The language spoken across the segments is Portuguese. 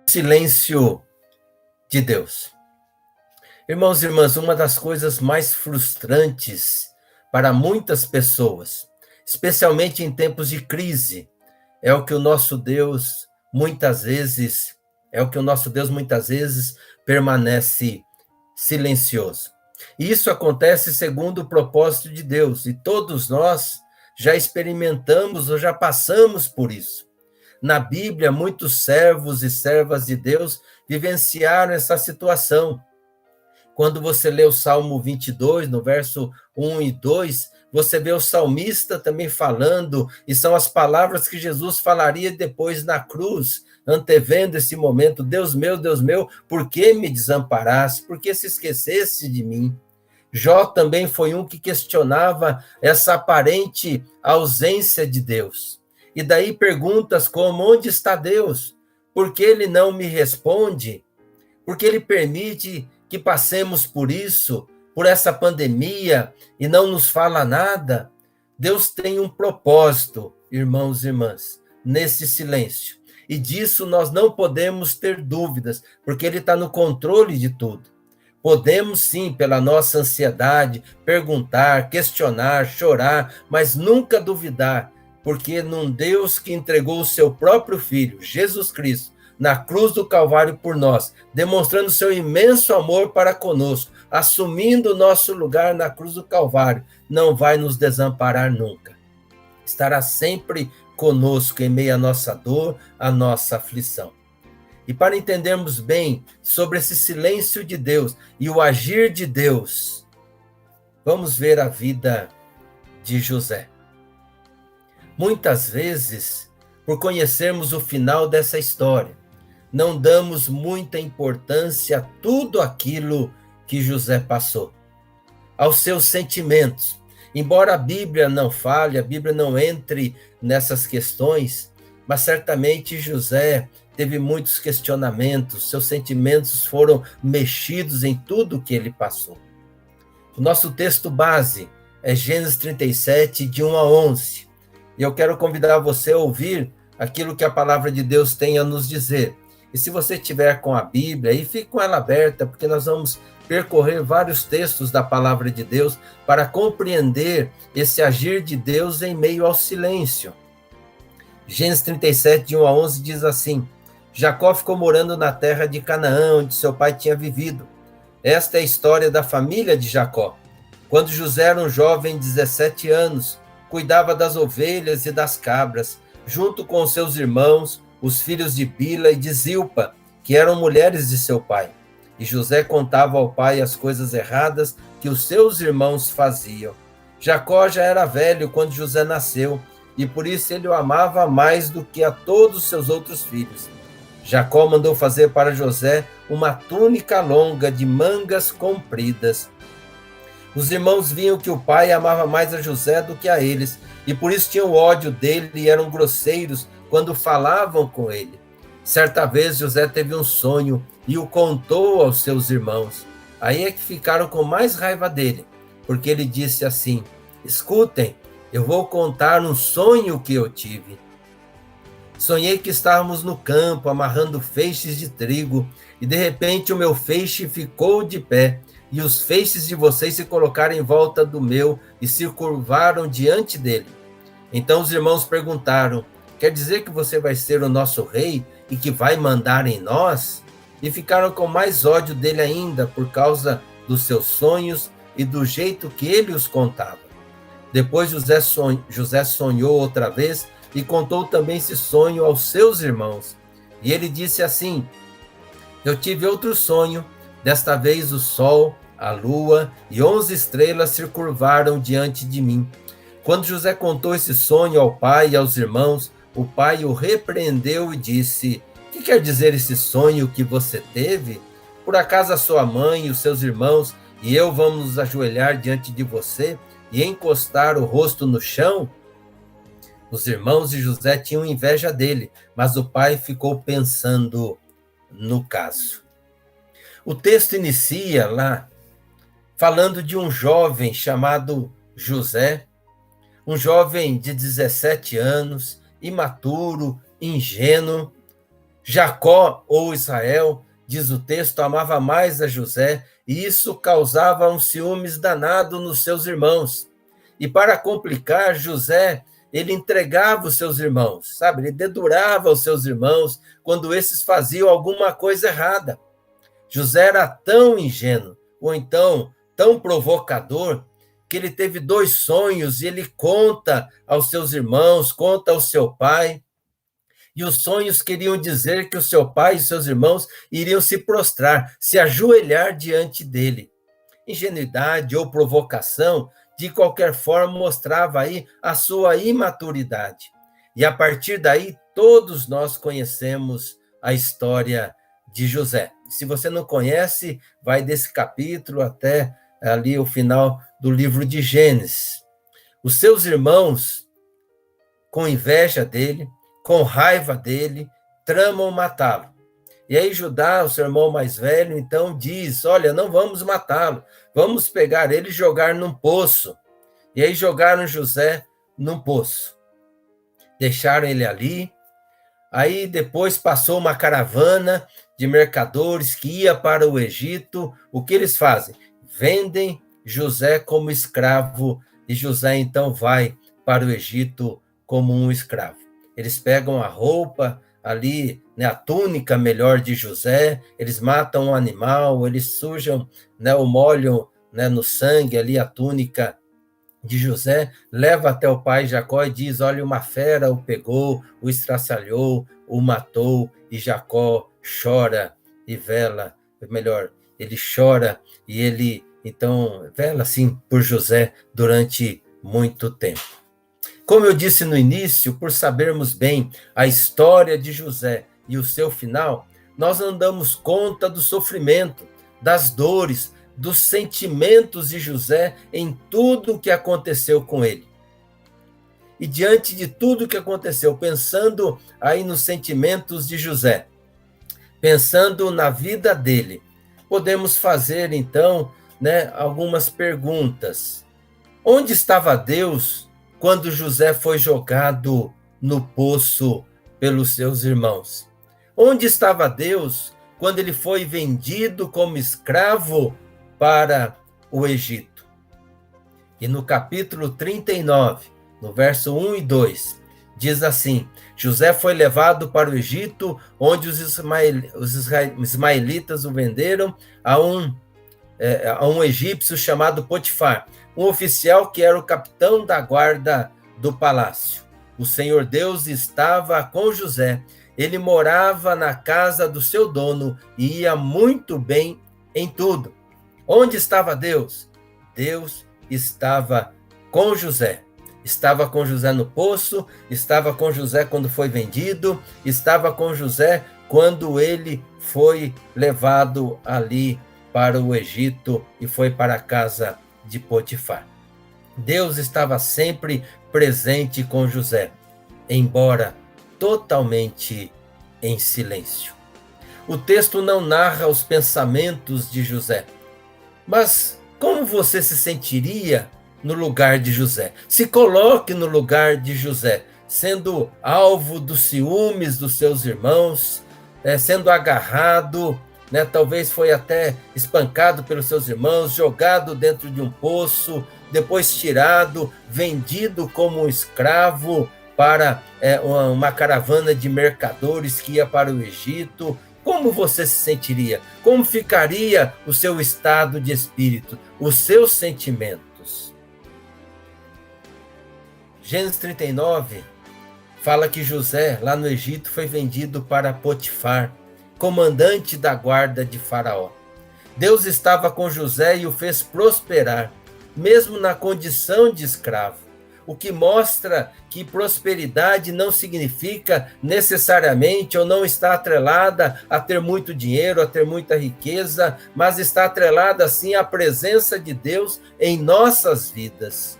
Silêncio de Deus. Irmãos e irmãs, uma das coisas mais frustrantes para muitas pessoas, especialmente em tempos de crise, é o que o nosso Deus muitas vezes permanece silencioso. E isso acontece segundo o propósito de Deus, e todos nós já experimentamos ou já passamos por isso. Na Bíblia, muitos servos e servas de Deus vivenciaram essa situação. Quando você lê o Salmo 22, no verso 1 e 2, você vê o salmista também falando, e são as palavras que Jesus falaria depois na cruz, antevendo esse momento: Deus meu, por que me desamparaste? Por que se esquecesse de mim? Jó também foi um que questionava essa aparente ausência de Deus. E daí perguntas como: onde está Deus? Por que ele não me responde? Por que ele permite que passemos por isso, por essa pandemia, e não nos fala nada? Deus tem um propósito, irmãos e irmãs, nesse silêncio. E disso nós não podemos ter dúvidas, porque ele está no controle de tudo. Podemos sim, pela nossa ansiedade, perguntar, questionar, chorar, mas nunca duvidar, porque num Deus que entregou o seu próprio Filho, Jesus Cristo, na cruz do Calvário por nós, demonstrando seu imenso amor para conosco, assumindo o nosso lugar na cruz do Calvário, não vai nos desamparar nunca. Estará sempre conosco em meio à nossa dor, à nossa aflição. E para entendermos bem sobre esse silêncio de Deus e o agir de Deus, vamos ver a vida de José. Muitas vezes, por conhecermos o final dessa história, não damos muita importância a tudo aquilo que José passou, aos seus sentimentos. Embora a Bíblia não fale, a Bíblia não entre nessas questões, mas certamente José teve muitos questionamentos, seus sentimentos foram mexidos em tudo que ele passou. O nosso texto base é Gênesis 37, de 1 a 11. E eu quero convidar você a ouvir aquilo que a palavra de Deus tem a nos dizer. E se você estiver com a Bíblia, aí fique com ela aberta, porque nós vamos percorrer vários textos da palavra de Deus para compreender esse agir de Deus em meio ao silêncio. Gênesis 37, de 1 a 11, diz assim: Jacó ficou morando na terra de Canaã, onde seu pai tinha vivido. Esta é a história da família de Jacó. Quando José era um jovem de 17 anos, cuidava das ovelhas e das cabras, junto com seus irmãos, os filhos de Bila e de Zilpa, que eram mulheres de seu pai. E José contava ao pai as coisas erradas que os seus irmãos faziam. Jacó já era velho quando José nasceu, e por isso ele o amava mais do que a todos os seus outros filhos. Jacó mandou fazer para José uma túnica longa de mangas compridas. Os irmãos viam que o pai amava mais a José do que a eles, e por isso tinham ódio dele e eram grosseiros quando falavam com ele. Certa vez José teve um sonho e o contou aos seus irmãos. Aí é que ficaram com mais raiva dele, porque ele disse assim: escutem, eu vou contar um sonho que eu tive. Sonhei que estávamos no campo amarrando feixes de trigo, e de repente o meu feixe ficou de pé, e os feixes de vocês se colocaram em volta do meu e se curvaram diante dele. Então os irmãos perguntaram: quer dizer que você vai ser o nosso rei e que vai mandar em nós? E ficaram com mais ódio dele ainda por causa dos seus sonhos e do jeito que ele os contava. Depois José sonhou outra vez e contou também esse sonho aos seus irmãos. E ele disse assim: eu tive outro sonho, desta vez o sol, a lua e 11 estrelas se curvaram diante de mim. Quando José contou esse sonho ao pai e aos irmãos, o pai o repreendeu e disse: o que quer dizer esse sonho que você teve? Por acaso a sua mãe e os seus irmãos e eu vamos nos ajoelhar diante de você e encostar o rosto no chão? Os irmãos de José tinham inveja dele, mas o pai ficou pensando no caso. O texto inicia lá falando de um jovem chamado José, um jovem de 17 anos, imaturo, ingênuo, Jacó, ou Israel, diz o texto, amava mais a José, e isso causava um ciúmes danado nos seus irmãos. E para complicar, José, ele entregava os seus irmãos, sabe? Ele dedurava os seus irmãos quando esses faziam alguma coisa errada. José era tão ingênuo, ou então tão provocador, que ele teve 2 sonhos e ele conta aos seus irmãos, conta ao seu pai. E os sonhos queriam dizer que o seu pai e seus irmãos iriam se prostrar, se ajoelhar diante dele. Ingenuidade ou provocação, de qualquer forma, mostrava aí a sua imaturidade. E a partir daí, todos nós conhecemos a história de José. Se você não conhece, vai desse capítulo até ali o final do livro de Gênesis. Os seus irmãos, com inveja dele, com raiva dele, tramam matá-lo. E aí Judá, o seu irmão mais velho, então diz, olha, não vamos matá-lo, vamos pegar ele e jogar num poço. E aí jogaram José num poço. Deixaram ele ali. Aí depois passou uma caravana de mercadores que ia para o Egito. O que eles fazem? Vendem José como escravo, e José então vai para o Egito como um escravo. Eles pegam a roupa ali, né, a túnica melhor de José, eles matam um animal, eles sujam, né, ou molham, né, no sangue ali a túnica de José, leva até o pai Jacó e diz, olha, uma fera o pegou, o estraçalhou, o matou, e Jacó chora e vela, melhor, ele chora e ele, então, vela assim por José durante muito tempo. Como eu disse no início, por sabermos bem a história de José e o seu final, nós não damos conta do sofrimento, das dores, dos sentimentos de José em tudo o que aconteceu com ele. E diante de tudo o que aconteceu, pensando aí nos sentimentos de José, pensando na vida dele, podemos fazer então, né, algumas perguntas. Onde estava Deus quando José foi jogado no poço pelos seus irmãos? Onde estava Deus quando ele foi vendido como escravo para o Egito? E no capítulo 39, no verso 1 e 2, diz assim, José foi levado para o Egito, onde os ismaelitas o venderam a um egípcio chamado Potifar, um oficial que era o capitão da guarda do palácio. O Senhor Deus estava com José, ele morava na casa do seu dono e ia muito bem em tudo. Onde estava Deus? Deus estava com José. Estava com José no poço, estava com José quando foi vendido, estava com José quando ele foi levado ali para o Egito e foi para a casa de Potifar. Deus estava sempre presente com José, embora totalmente em silêncio. O texto não narra os pensamentos de José, mas como você se sentiria no lugar de José? Se coloque no lugar de José, sendo alvo dos ciúmes dos seus irmãos, sendo agarrado, né, talvez foi até espancado pelos seus irmãos, jogado dentro de um poço, depois tirado, vendido como um escravo para uma caravana de mercadores que ia para o Egito. Como você se sentiria? Como ficaria o seu estado de espírito, os seus sentimentos? Gênesis 39 fala que José, lá no Egito, foi vendido para Potifar, comandante da guarda de Faraó. Deus estava com José e o fez prosperar, mesmo na condição de escravo, o que mostra que prosperidade não significa necessariamente ou não está atrelada a ter muito dinheiro, a ter muita riqueza, mas está atrelada sim à presença de Deus em nossas vidas.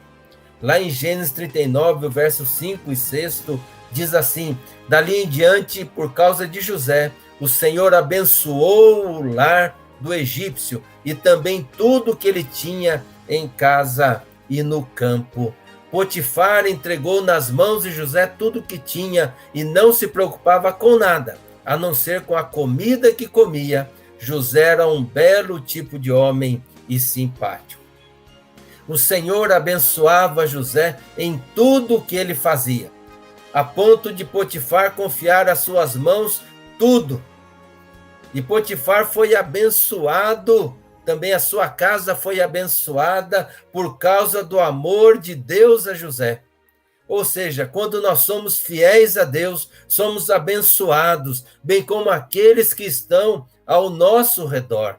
Lá em Gênesis 39, o verso 5 e 6, diz assim, dali em diante, por causa de José, o Senhor abençoou o lar do egípcio e também tudo que ele tinha em casa e no campo. Potifar entregou nas mãos de José tudo o que tinha e não se preocupava com nada, a não ser com a comida que comia, José era um belo tipo de homem e simpático. O Senhor abençoava José em tudo o que ele fazia, a ponto de Potifar confiar às suas mãos tudo. E Potifar foi abençoado, também a sua casa foi abençoada por causa do amor de Deus a José. Ou seja, quando nós somos fiéis a Deus, somos abençoados, bem como aqueles que estão ao nosso redor.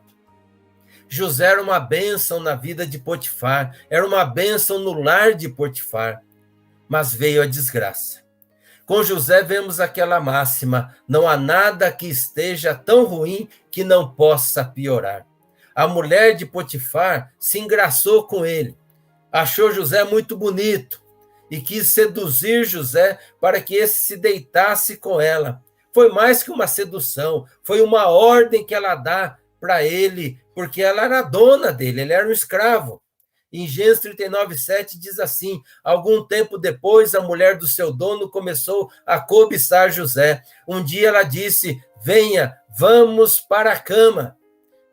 José era uma bênção na vida de Potifar, era uma bênção no lar de Potifar, mas veio a desgraça. Com José vemos aquela máxima: não há nada que esteja tão ruim que não possa piorar. A mulher de Potifar se engraçou com ele, achou José muito bonito e quis seduzir José para que esse se deitasse com ela. Foi mais que uma sedução, foi uma ordem que ela dá para ele, porque ela era dona dele, ele era um escravo. Em Gênesis 39:7 diz assim: algum tempo depois, a mulher do seu dono começou a cobiçar José. Um dia ela disse: venha, vamos para a cama.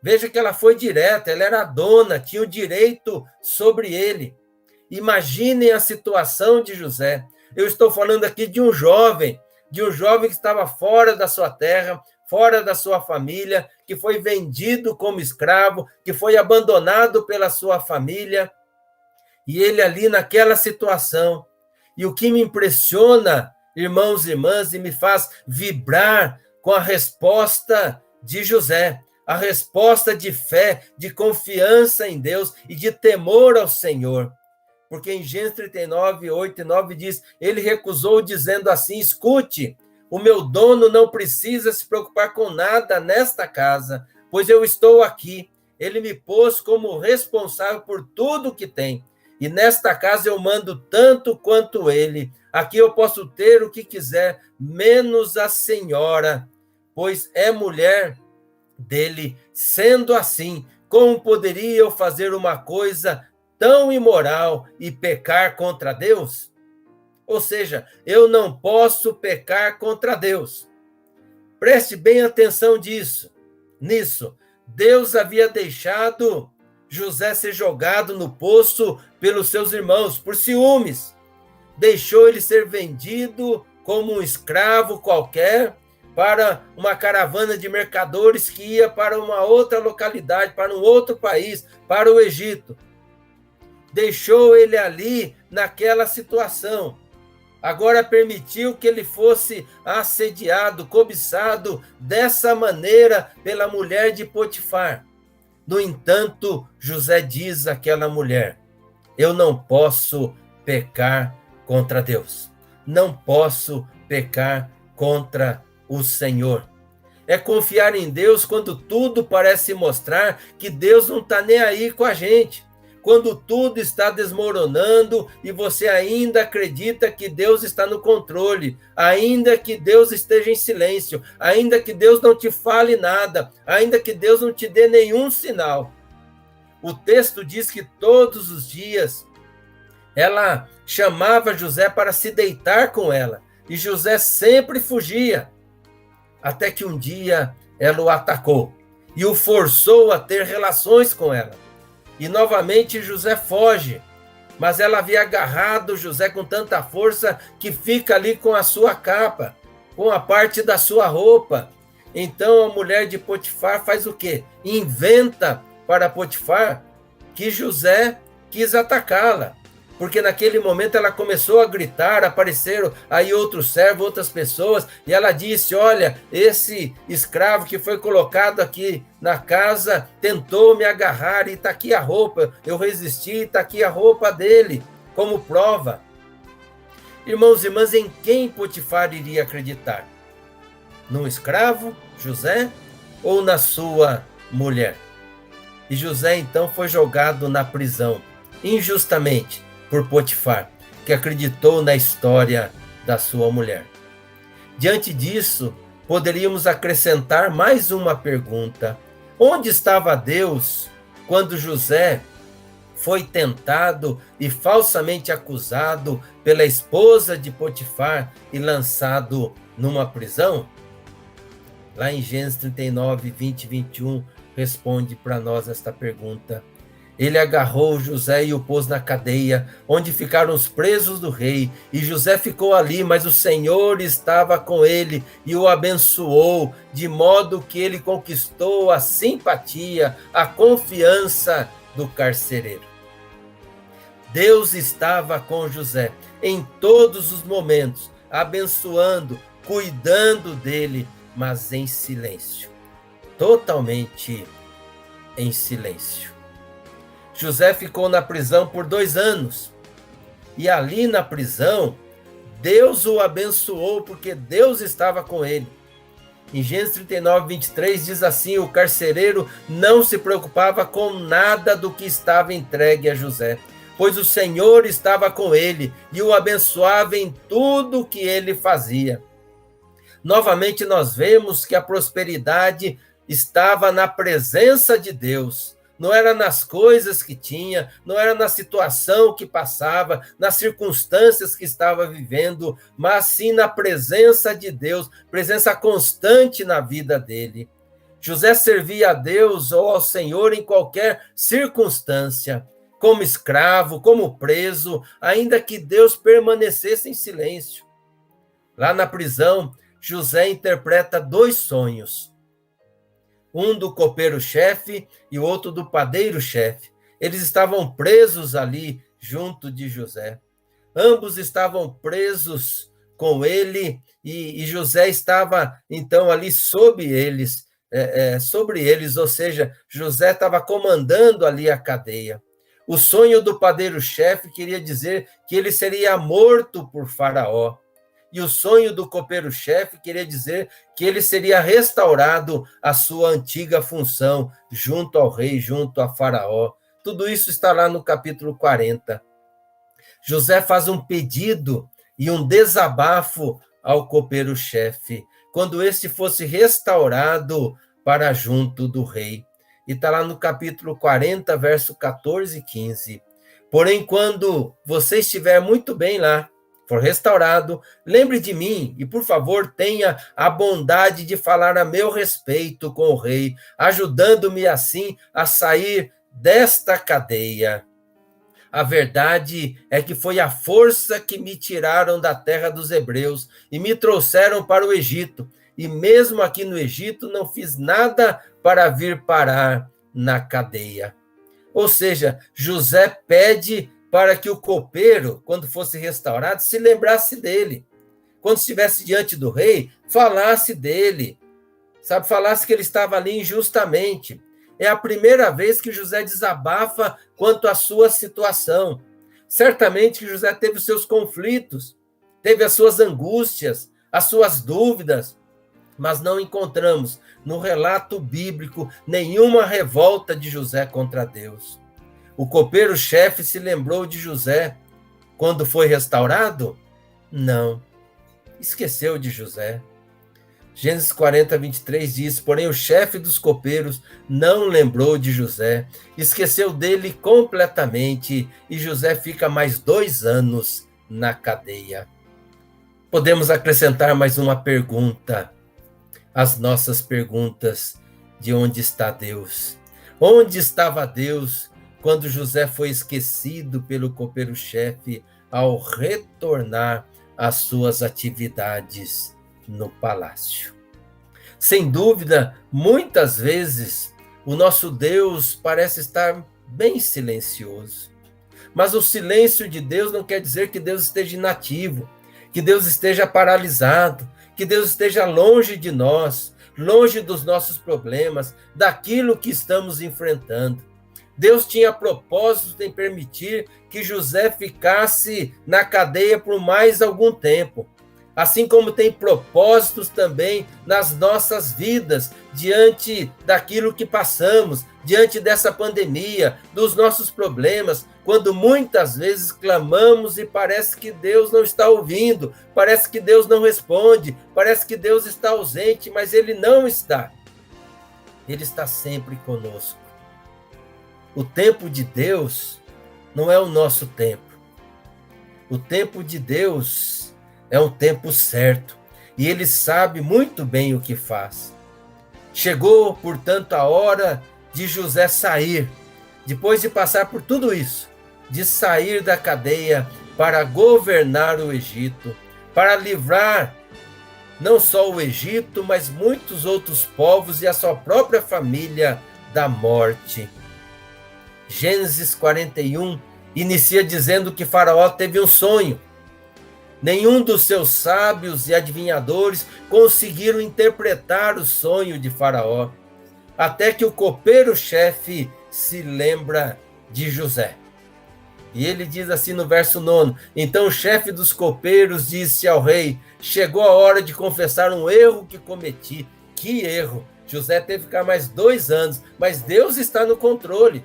Veja que ela foi direta, ela era a dona, tinha o direito sobre ele. Imaginem a situação de José. Eu estou falando aqui de um jovem que estava fora da sua terra, fora da sua família, que foi vendido como escravo, que foi abandonado pela sua família, e ele ali naquela situação. E o que me impressiona, irmãos e irmãs, e me faz vibrar com a resposta de José, a resposta de fé, de confiança em Deus e de temor ao Senhor. Porque em Gênesis 39:8-9 diz, ele recusou dizendo assim: escute, o meu dono não precisa se preocupar com nada nesta casa, pois eu estou aqui. Ele me pôs como responsável por tudo que tem. E nesta casa eu mando tanto quanto ele. Aqui eu posso ter o que quiser, menos a senhora, pois é mulher dele. Sendo assim, como poderia eu fazer uma coisa tão imoral e pecar contra Deus? Ou seja, eu não posso pecar contra Deus. Preste bem atenção nisso. Deus havia deixado José ser jogado no poço pelos seus irmãos, por ciúmes. Deixou ele ser vendido como um escravo qualquer para uma caravana de mercadores que ia para uma outra localidade, para um outro país, para o Egito. Deixou ele ali naquela situação. Agora permitiu que ele fosse assediado, cobiçado dessa maneira pela mulher de Potifar. No entanto, José diz àquela mulher: eu não posso pecar contra Deus. Não posso pecar contra o Senhor. É confiar em Deus quando tudo parece mostrar que Deus não está nem aí com a gente. Quando tudo está desmoronando e você ainda acredita que Deus está no controle, ainda que Deus esteja em silêncio, ainda que Deus não te fale nada, ainda que Deus não te dê nenhum sinal. O texto diz que todos os dias ela chamava José para se deitar com ela, e José sempre fugia, até que um dia ela o atacou e o forçou a ter relações com ela. E novamente José foge, mas ela havia agarrado José com tanta força que fica ali com a sua capa, com a parte da sua roupa. Então a mulher de Potifar faz o quê? Inventa para Potifar que José quis atacá-la, porque naquele momento ela começou a gritar, apareceram aí outros servos, outras pessoas, e ela disse: olha, esse escravo que foi colocado aqui na casa tentou me agarrar, e está aqui a roupa, eu resisti, está aqui a roupa dele, como prova. Irmãos e irmãs, em quem Potifar iria acreditar? Num escravo, José, ou na sua mulher? E José então foi jogado na prisão, injustamente, por Potifar, que acreditou na história da sua mulher. Diante disso, poderíamos acrescentar mais uma pergunta: onde estava Deus quando José foi tentado e falsamente acusado pela esposa de Potifar e lançado numa prisão? Lá em Gênesis 39, 20 e 21, responde para nós esta pergunta. Ele agarrou José e o pôs na cadeia, onde ficaram os presos do rei. E José ficou ali, mas o Senhor estava com ele e o abençoou, de modo que ele conquistou a simpatia, a confiança do carcereiro. Deus estava com José em todos os momentos, abençoando, cuidando dele, mas em silêncio, totalmente em silêncio. José ficou na prisão por 2 anos, e ali na prisão, Deus o abençoou, porque Deus estava com ele. Em Gênesis 39, 23, diz assim, o carcereiro não se preocupava com nada do que estava entregue a José, pois o Senhor estava com ele e o abençoava em tudo que ele fazia. Novamente nós vemos que a prosperidade estava na presença de Deus. Não era nas coisas que tinha, não era na situação que passava, nas circunstâncias que estava vivendo, mas sim na presença de Deus, presença constante na vida dele. José servia a Deus ou ao Senhor em qualquer circunstância, como escravo, como preso, ainda que Deus permanecesse em silêncio. Lá na prisão, José interpreta 2 sonhos. Um do copeiro-chefe e o outro do padeiro-chefe. Eles estavam presos ali junto de José. Ambos estavam presos com ele e José estava então ali sobre eles, ou seja, José estava comandando ali a cadeia. O sonho do padeiro-chefe queria dizer que ele seria morto por Faraó. E o sonho do copeiro-chefe queria dizer que ele seria restaurado à sua antiga função, junto ao rei, junto a Faraó. Tudo isso está lá no capítulo 40. José faz um pedido e um desabafo ao copeiro-chefe, quando este fosse restaurado para junto do rei. E está lá no capítulo 40, verso 14 e 15. Porém, quando você estiver muito bem lá, for restaurado, lembre de mim e, por favor, tenha a bondade de falar a meu respeito com o rei, ajudando-me assim a sair desta cadeia. A verdade é que foi a força que me tiraram da terra dos hebreus e me trouxeram para o Egito. E mesmo aqui no Egito não fiz nada para vir parar na cadeia. Ou seja, José pede para que o copeiro, quando fosse restaurado, se lembrasse dele. Quando estivesse diante do rei, falasse dele. Falasse que ele estava ali injustamente. É a primeira vez que José desabafa quanto à sua situação. Certamente que José teve os seus conflitos, teve as suas angústias, as suas dúvidas, mas não encontramos no relato bíblico nenhuma revolta de José contra Deus. O copeiro-chefe se lembrou de José quando foi restaurado? Não. Esqueceu de José. Gênesis 40, 23 diz, porém o chefe dos copeiros não lembrou de José, esqueceu dele completamente e José fica mais 2 anos na cadeia. Podemos acrescentar mais uma pergunta às nossas perguntas de onde está Deus? Onde estava Deus quando José foi esquecido pelo copeiro-chefe ao retornar às suas atividades no palácio? Sem dúvida, muitas vezes, o nosso Deus parece estar bem silencioso. Mas o silêncio de Deus não quer dizer que Deus esteja inativo, que Deus esteja paralisado, que Deus esteja longe de nós, longe dos nossos problemas, daquilo que estamos enfrentando. Deus tinha propósito em permitir que José ficasse na cadeia por mais algum tempo. Assim como tem propósitos também nas nossas vidas, diante daquilo que passamos, diante dessa pandemia, dos nossos problemas, quando muitas vezes clamamos e parece que Deus não está ouvindo, parece que Deus não responde, parece que Deus está ausente, mas Ele não está. Ele está sempre conosco. O tempo de Deus não é o nosso tempo. O tempo de Deus é um tempo certo, e Ele sabe muito bem o que faz. Chegou, portanto, a hora de José sair, depois de passar por tudo isso, de sair da cadeia para governar o Egito, para livrar não só o Egito, mas muitos outros povos e a sua própria família da morte. Gênesis 41 inicia dizendo que Faraó teve um sonho. Nenhum dos seus sábios e adivinhadores conseguiram interpretar o sonho de Faraó, até que o copeiro-chefe se lembra de José. E ele diz assim no verso 9: então o chefe dos copeiros disse ao rei: chegou a hora de confessar um erro que cometi. Que erro! José teve que ficar mais 2 anos, mas Deus está no controle.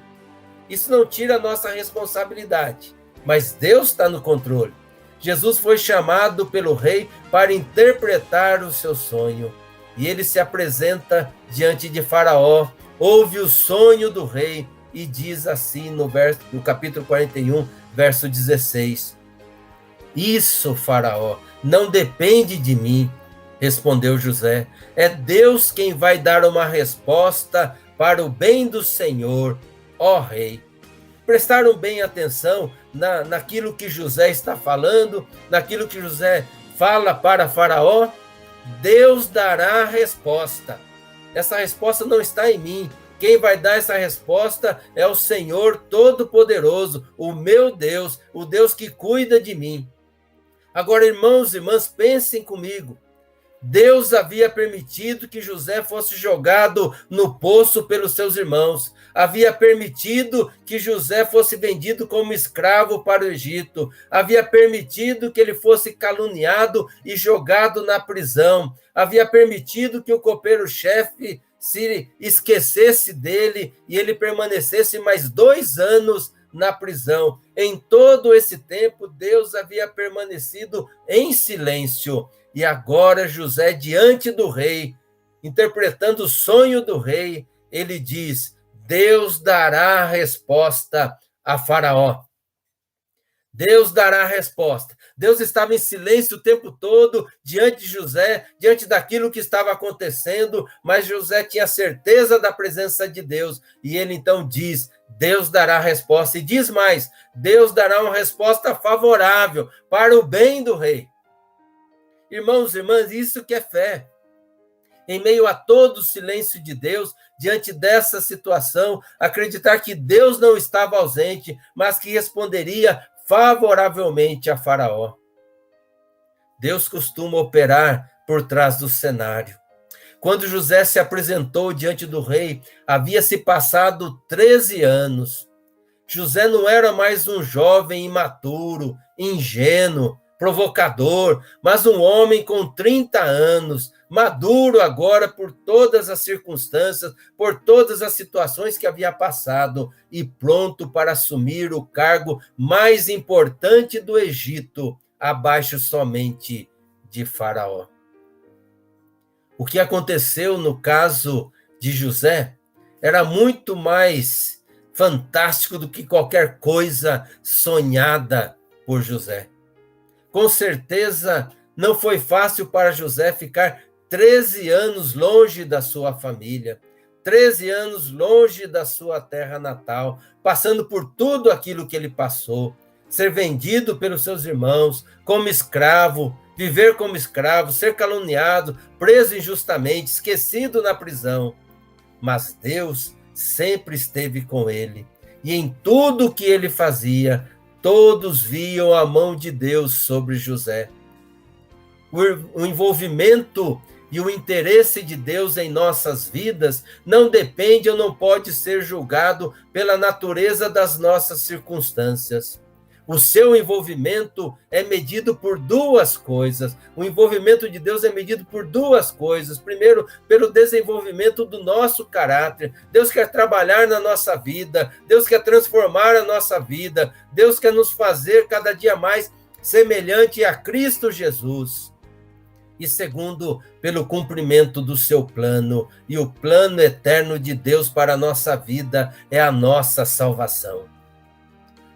Isso não tira a nossa responsabilidade, mas Deus está no controle. Jesus foi chamado pelo rei para interpretar o seu sonho. E ele se apresenta diante de Faraó, ouve o sonho do rei e diz assim no capítulo 41, verso 16: isso, Faraó, não depende de mim, respondeu José. É Deus quem vai dar uma resposta para o bem do Senhor, ó rei. Prestaram bem atenção naquilo que José está falando, naquilo que José fala para Faraó? Deus dará a resposta. Essa resposta não está em mim. Quem vai dar essa resposta é o Senhor Todo-Poderoso, o meu Deus, o Deus que cuida de mim. Agora, irmãos e irmãs, pensem comigo. Deus havia permitido que José fosse jogado no poço pelos seus irmãos. Havia permitido que José fosse vendido como escravo para o Egito. Havia permitido que ele fosse caluniado e jogado na prisão. Havia permitido que o copeiro-chefe se esquecesse dele e ele permanecesse mais 2 anos na prisão. Em todo esse tempo, Deus havia permanecido em silêncio. E agora José, diante do rei, interpretando o sonho do rei, ele diz: Deus dará a resposta a Faraó. Deus dará a resposta. Deus estava em silêncio o tempo todo diante de José, diante daquilo que estava acontecendo, mas José tinha certeza da presença de Deus. E ele então diz: Deus dará a resposta. E diz mais: Deus dará uma resposta favorável para o bem do rei. Irmãos e irmãs, isso que é fé. Em meio a todo o silêncio de Deus, diante dessa situação, acreditar que Deus não estava ausente, mas que responderia favoravelmente a Faraó. Deus costuma operar por trás do cenário. Quando José se apresentou diante do rei, havia se passado 13 anos. José não era mais um jovem imaturo, ingênuo, provocador, mas um homem com 30 anos, maduro agora por todas as circunstâncias, por todas as situações que havia passado e pronto para assumir o cargo mais importante do Egito, abaixo somente de Faraó. O que aconteceu no caso de José era muito mais fantástico do que qualquer coisa sonhada por José. Com certeza, não foi fácil para José ficar 13 anos longe da sua família, 13 anos longe da sua terra natal, passando por tudo aquilo que ele passou, ser vendido pelos seus irmãos, como escravo, viver como escravo, ser caluniado, preso injustamente, esquecido na prisão. Mas Deus sempre esteve com ele, e em tudo o que ele fazia, todos viam a mão de Deus sobre José. O envolvimento e o interesse de Deus em nossas vidas não depende ou não pode ser julgado pela natureza das nossas circunstâncias. O seu envolvimento é medido por 2 coisas. O envolvimento de Deus é medido por 2 coisas. Primeiro, pelo desenvolvimento do nosso caráter. Deus quer trabalhar na nossa vida. Deus quer transformar a nossa vida. Deus quer nos fazer cada dia mais semelhante a Cristo Jesus. E segundo, pelo cumprimento do seu plano. E o plano eterno de Deus para a nossa vida é a nossa salvação.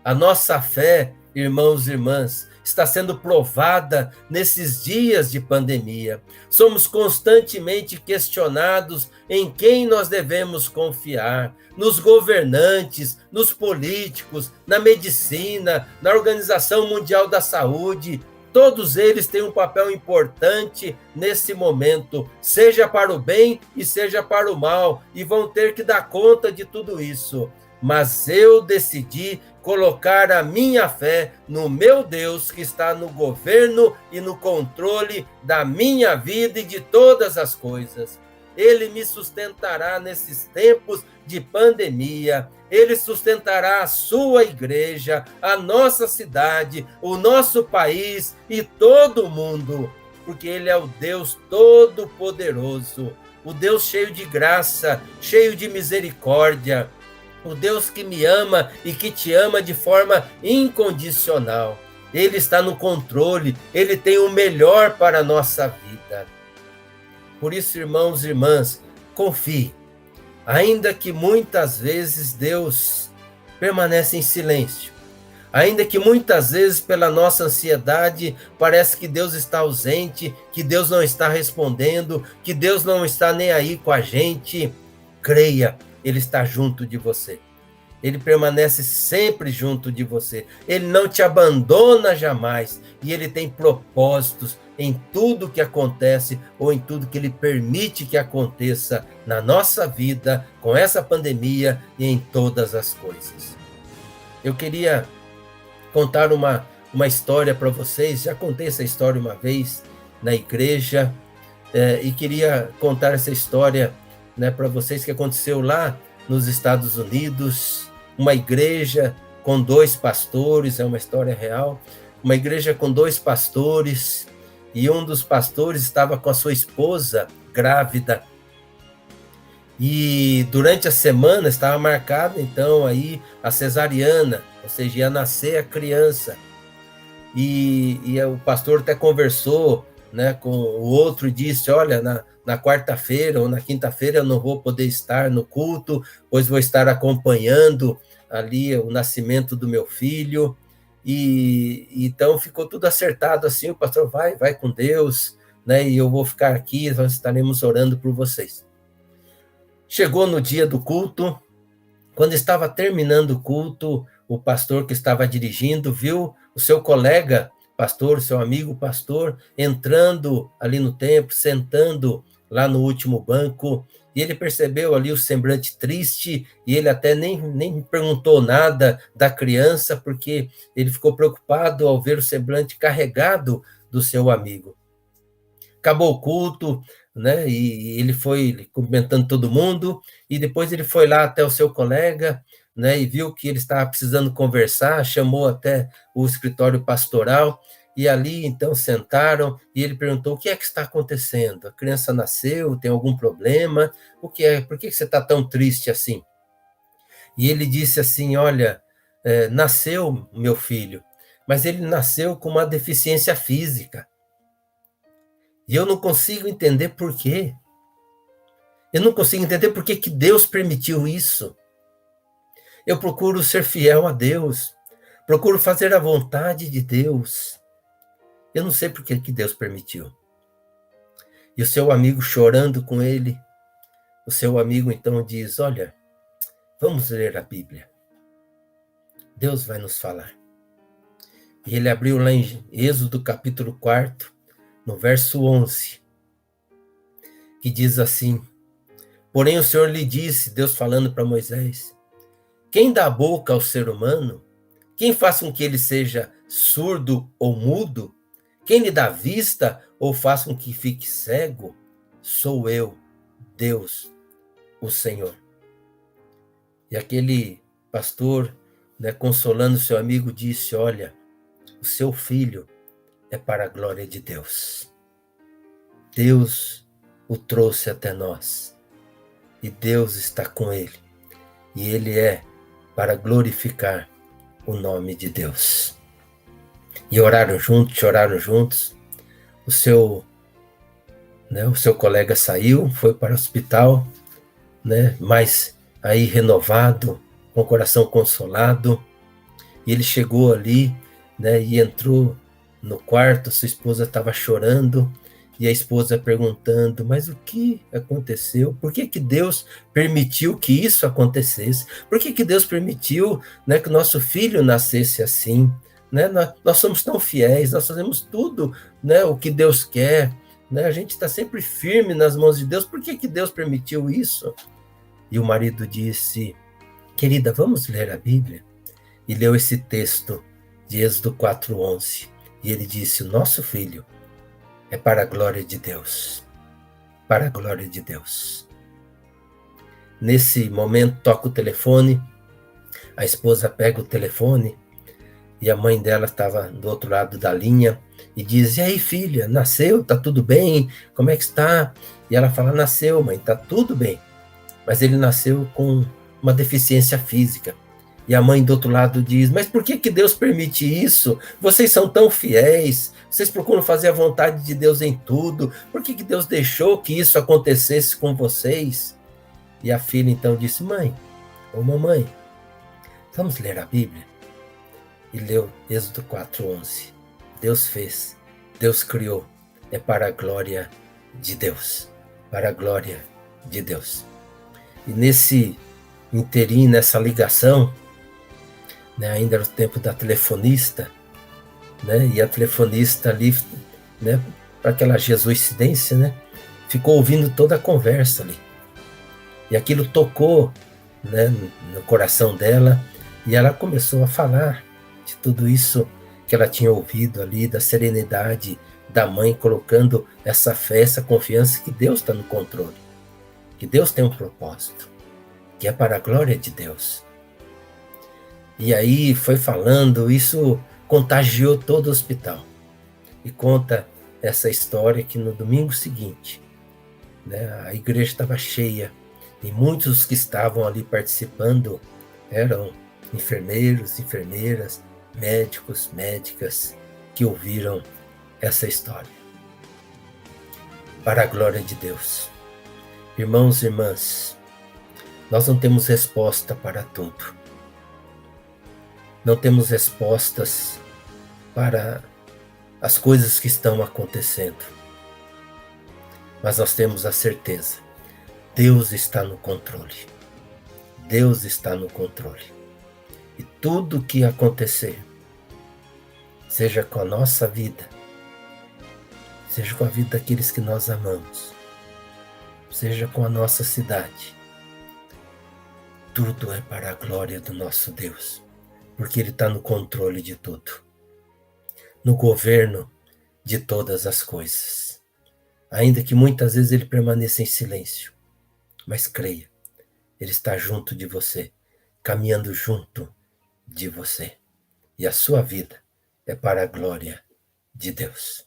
A nossa fé, irmãos e irmãs, está sendo provada nesses dias de pandemia. Somos constantemente questionados em quem nós devemos confiar, nos governantes, nos políticos, na medicina, na Organização Mundial da Saúde. Todos eles têm um papel importante nesse momento, seja para o bem e seja para o mal, e vão ter que dar conta de tudo isso. Mas eu decidi colocar a minha fé no meu Deus, que está no governo e no controle da minha vida e de todas as coisas. Ele me sustentará nesses tempos de pandemia. Ele sustentará a sua igreja, a nossa cidade, o nosso país e todo o mundo, porque Ele é o Deus Todo-Poderoso, o Deus cheio de graça, cheio de misericórdia, o Deus que me ama e que te ama de forma incondicional. Ele está no controle, Ele tem o melhor para a nossa vida. Por isso, irmãos e irmãs, confie. Ainda que muitas vezes Deus permanece em silêncio, ainda que muitas vezes pela nossa ansiedade parece que Deus está ausente, que Deus não está respondendo, que Deus não está nem aí com a gente, creia, Ele está junto de você. Ele permanece sempre junto de você. Ele não te abandona jamais. E Ele tem propósitos em tudo que acontece ou em tudo que Ele permite que aconteça na nossa vida, com essa pandemia e em todas as coisas. Eu queria contar uma história para vocês. Já contei essa história uma vez na igreja e queria contar essa história, né, para vocês, que aconteceu lá nos Estados Unidos. Uma igreja com 2 pastores, é uma história real, uma igreja com 2 pastores, e um dos pastores estava com a sua esposa grávida, e durante a semana estava marcada, então, aí a cesariana, ou seja, ia nascer a criança, e o pastor até conversou, né, com o outro e disse, olha, na quarta-feira ou na quinta-feira eu não vou poder estar no culto, pois vou estar acompanhando ali o nascimento do meu filho, e então ficou tudo acertado assim, o pastor vai com Deus, né, e eu vou ficar aqui, nós estaremos orando por vocês. Chegou no dia do culto, quando estava terminando o culto, o pastor que estava dirigindo viu o seu colega pastor, seu amigo pastor, entrando ali no templo, sentando lá no último banco, e ele percebeu ali o semblante triste, e ele até nem perguntou nada da criança, porque ele ficou preocupado ao ver o semblante carregado do seu amigo. Acabou o culto, né, e ele foi cumprimentando todo mundo, e depois ele foi lá até o seu colega, né, e viu que ele estava precisando conversar, chamou até o escritório pastoral, e ali, então, sentaram, e ele perguntou, o que é que está acontecendo? A criança nasceu, tem algum problema? O que é? Por que você está tão triste assim? E ele disse assim, olha, nasceu meu filho, mas ele nasceu com uma deficiência física, e eu não consigo entender por quê. Eu não consigo entender por que Deus permitiu isso. Eu procuro ser fiel a Deus, procuro fazer a vontade de Deus. Eu não sei por que Deus permitiu. E o seu amigo chorando com ele, o seu amigo então diz, olha, vamos ler a Bíblia. Deus vai nos falar. E ele abriu lá em Êxodo capítulo 4, no verso 11, que diz assim, porém o Senhor lhe disse, Deus falando para Moisés, quem dá a boca ao ser humano, quem faz com que ele seja surdo ou mudo, quem lhe dá vista ou faz com que fique cego, sou eu, Deus, o Senhor. E aquele pastor, né, consolando seu amigo, disse, olha, o seu filho é para a glória de Deus. Deus o trouxe até nós. E Deus está com ele. E ele é para glorificar o nome de Deus. E oraram juntos, choraram juntos. O seu colega saiu, foi para o hospital, né, mas aí renovado, com o coração consolado. E ele chegou ali, né, e entrou no quarto, sua esposa estava chorando, e a esposa perguntando, mas o que aconteceu? Por que que Deus permitiu que isso acontecesse? Por que que Deus permitiu, né, que o nosso filho nascesse assim? Né? Nós somos tão fiéis, nós fazemos tudo, né, o que Deus quer, né? A gente está sempre firme nas mãos de Deus, por que que Deus permitiu isso? E o marido disse, querida, vamos ler a Bíblia? E leu esse texto de Êxodo 4:11. E ele disse, o nosso filho é para a glória de Deus. Para a glória de Deus. Nesse momento, toca o telefone, a esposa pega o telefone e a mãe dela estava do outro lado da linha e diz, e aí filha, nasceu? Tá tudo bem? Como é que está? E ela fala, nasceu mãe, tá tudo bem. Mas ele nasceu com uma deficiência física. E a mãe do outro lado diz, mas por que que Deus permite isso? Vocês são tão fiéis, vocês procuram fazer a vontade de Deus em tudo, por que que Deus deixou que isso acontecesse com vocês? E a filha então disse, mãe, ou mamãe, vamos ler a Bíblia? E leu Êxodo 4:11. Deus fez, Deus criou, é para a glória de Deus, para a glória de Deus. E nesse inteirinho, nessa ligação, né, ainda era o tempo da telefonista, né, e a telefonista ali, né, para aquela jesuicidência, né, ficou ouvindo toda a conversa ali. E aquilo tocou, né, no coração dela, e ela começou a falar de tudo isso que ela tinha ouvido ali, da serenidade da mãe, colocando essa fé, essa confiança que Deus está no controle, que Deus tem um propósito, que é para a glória de Deus. E aí foi falando, isso contagiou todo o hospital. E conta essa história que no domingo seguinte, né, a igreja estava cheia, e muitos que estavam ali participando eram enfermeiros, enfermeiras, médicos, médicas, que ouviram essa história. Para a glória de Deus. Irmãos e irmãs, nós não temos resposta para tudo. Não temos respostas para as coisas que estão acontecendo. Mas nós temos a certeza, Deus está no controle. Deus está no controle. E tudo o que acontecer, seja com a nossa vida, seja com a vida daqueles que nós amamos, seja com a nossa cidade, tudo é para a glória do nosso Deus, porque Ele está no controle de tudo, no governo de todas as coisas. Ainda que muitas vezes Ele permaneça em silêncio, mas creia, Ele está junto de você, caminhando junto de você. E a sua vida é para a glória de Deus.